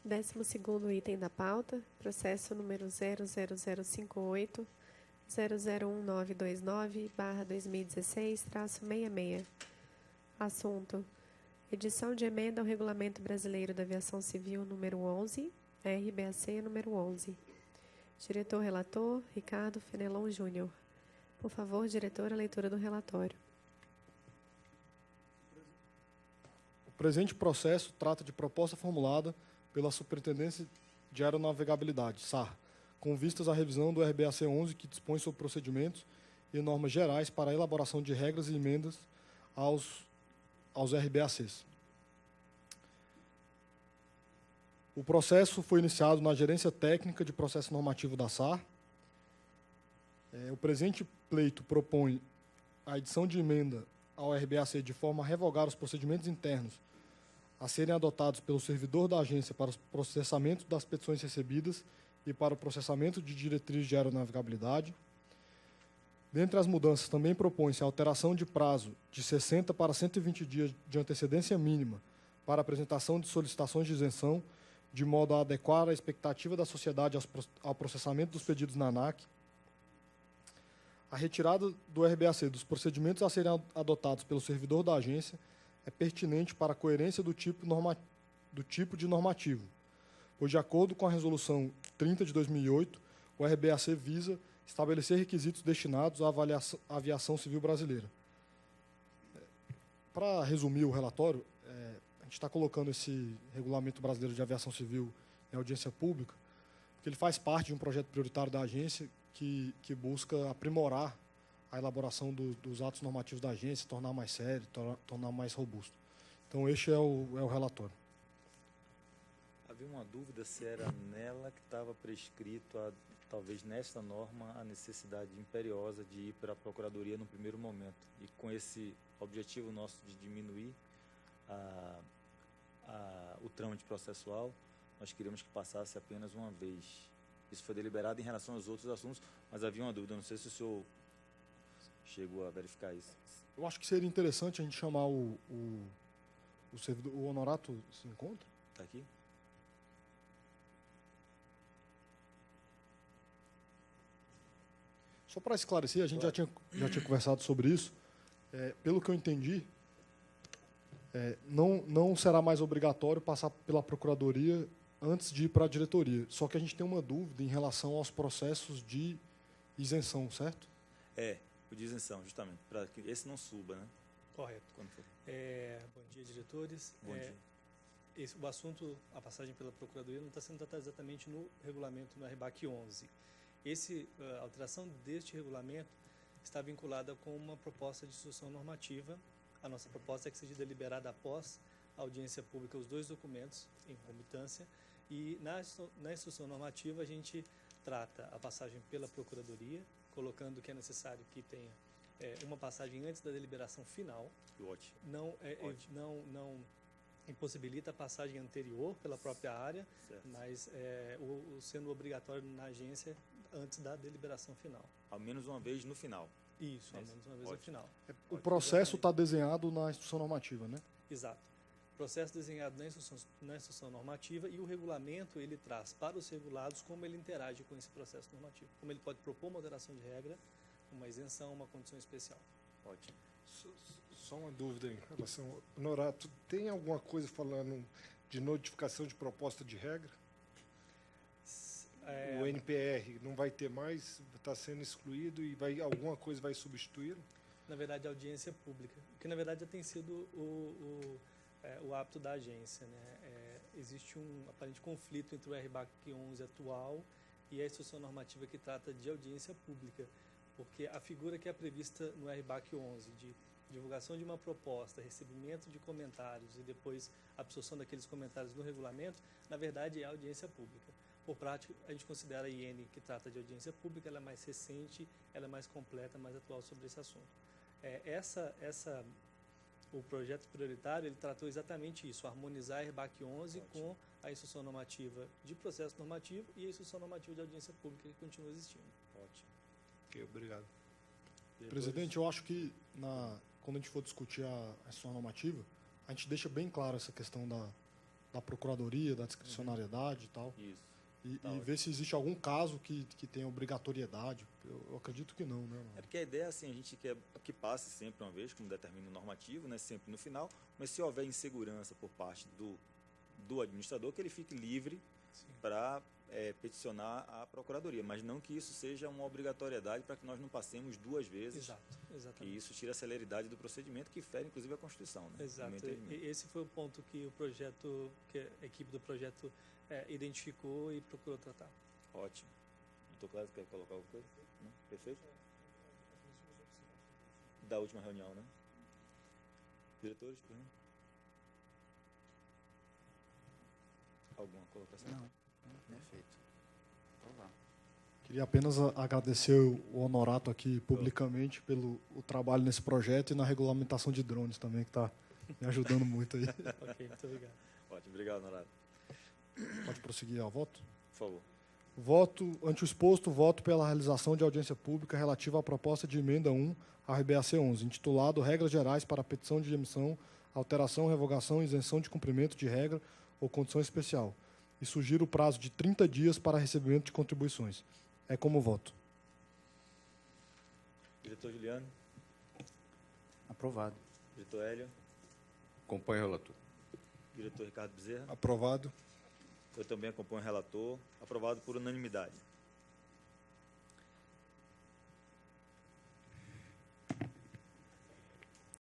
12º item da pauta, processo número 00058, 001929/2016-66. Assunto: edição de emenda ao Regulamento Brasileiro da Aviação Civil número 11, RBAC número 11. Diretor-relator, Ricardo Fenelon Júnior. Por favor, diretor, a leitura do relatório. O presente processo trata de proposta formulada pela Superintendência de Aeronavegabilidade, SAR, com vistas à revisão do RBAC 11, que dispõe sobre procedimentos e normas gerais para a elaboração de regras e emendas aos RBACs. O processo foi iniciado na Gerência Técnica de Processo Normativo da SAR. O presente pleito propõe a edição de emenda ao RBAC de forma a revogar os procedimentos internos a serem adotados pelo servidor da agência para o processamento das petições recebidas e para o processamento de diretrizes de aeronavegabilidade. Dentre as mudanças, também propõe-se a alteração de prazo de 60 para 120 dias de antecedência mínima para a apresentação de solicitações de isenção, de modo a adequar a expectativa da sociedade ao processamento dos pedidos na ANAC. A retirada do RBAC dos procedimentos a serem adotados pelo servidor da agência é pertinente para a coerência do tipo de normativo, pois, de acordo com a Resolução 30 de 2008, o RBAC visa estabelecer requisitos destinados à aviação civil brasileira. Para resumir o relatório, a gente está colocando esse Regulamento Brasileiro de Aviação Civil em audiência pública, porque ele faz parte de um projeto prioritário da agência que busca aprimorar a elaboração dos atos normativos da agência, tornar mais sério, tornar mais robusto. Então, este é o relatório. Havia uma dúvida se era nela que estava prescrito, talvez nesta norma, a necessidade imperiosa de ir para a Procuradoria no primeiro momento. E com esse objetivo nosso de diminuir o trâmite processual, nós queríamos que passasse apenas uma vez. Isso foi deliberado em relação aos outros assuntos, mas havia uma dúvida, não sei se o senhor chegou a verificar isso. Eu acho que seria interessante a gente chamar o servidor. O Honorato se encontra? Está aqui? Só para esclarecer, a gente já tinha conversado sobre isso. Pelo que eu entendi, não será mais obrigatório passar pela Procuradoria antes de ir para a diretoria. Só que a gente tem uma dúvida em relação aos processos de isenção, certo? O de isenção, justamente, para que esse não suba, né? Correto. Quando for. Bom dia, diretores. Bom dia. O assunto, a passagem pela Procuradoria, não está sendo tratado exatamente no regulamento, no RBAC 11. A alteração deste regulamento está vinculada com uma proposta de instrução normativa. A nossa proposta é que seja deliberada após a audiência pública os dois documentos em concomitância, e na instrução normativa a gente trata a passagem pela Procuradoria, colocando que é necessário que tenha uma passagem antes da deliberação final. Ótimo. Não impossibilita a passagem anterior pela própria área, certo, mas sendo obrigatório na agência antes da deliberação final. Ao menos uma vez no final. Isso, ao menos uma vez no final. O processo está desenhado na instrução normativa, né? Exato. Processo desenhado na instrução normativa, e o regulamento ele traz para os regulados como ele interage com esse processo normativo, como ele pode propor uma alteração de regra, uma isenção, uma condição especial. Ótimo. Só uma dúvida em relação... Honorato, tem alguma coisa falando de notificação de proposta de regra? O NPR não vai ter mais, está sendo excluído e alguma coisa vai substituí-lo? Na verdade, a audiência pública, que na verdade já tem sido o hábito da agência, né? Existe um aparente conflito entre o RBAC 11 atual e a instrução normativa que trata de audiência pública, porque a figura que é prevista no RBAC 11 de divulgação de uma proposta, recebimento de comentários e depois absorção daqueles comentários no regulamento, na verdade é a audiência pública. Por prática, a gente considera a IN, que trata de audiência pública, ela é mais recente, ela é mais completa, mais atual sobre esse assunto. O projeto prioritário, ele tratou exatamente isso, harmonizar a RBAC 11 Ótimo. com a instrução normativa de processo normativo e a instrução normativa de audiência pública, que continua existindo. Ótimo. Ok, obrigado. Presidente, eu acho que quando a gente for discutir a instrução normativa, a gente deixa bem claro essa questão da procuradoria, da discricionariedade e tal. Isso. E Tá ver se existe algum caso que tenha obrigatoriedade. Eu acredito que não, né? É porque a ideia, assim, a gente quer que passe sempre uma vez, como determina o normativo, né, sempre no final, mas se houver insegurança por parte do administrador, que ele fique livre para peticionar a procuradoria, mas não que isso seja uma obrigatoriedade para que nós não passemos duas vezes. Exato, E exatamente. isso tira a celeridade do procedimento, que fere, inclusive, a Constituição. Né, no Exato. meu entendimento. E esse foi o ponto que o projeto, que a equipe do projeto identificou e procurou tratar. Ótimo. Doutor Cláudio, quer colocar alguma coisa? Não? Perfeito? Da última reunião, né? Diretores, por exemplo? Alguma colocação? Não, perfeito. Então vá. Queria apenas agradecer o Honorato aqui publicamente pelo o trabalho nesse projeto e na regulamentação de drones também, que está me ajudando muito aí. Ok, muito obrigado. Ótimo, obrigado, Norato. Pode prosseguir ao voto? Por favor. Voto, ante o exposto, voto pela realização de audiência pública relativa à proposta de emenda 1 à RBAC 11, intitulado Regras Gerais para a Petição de Emissão, Alteração, Revogação e Isenção de Cumprimento de Regra ou Condição Especial, e sugiro o prazo de 30 dias para recebimento de contribuições. É como voto. Diretor Juliano, Aprovado. diretor Hélio, Acompanhe o relator. diretor Ricardo Bezerra. Aprovado. Eu também acompanho o relator. Aprovado por unanimidade.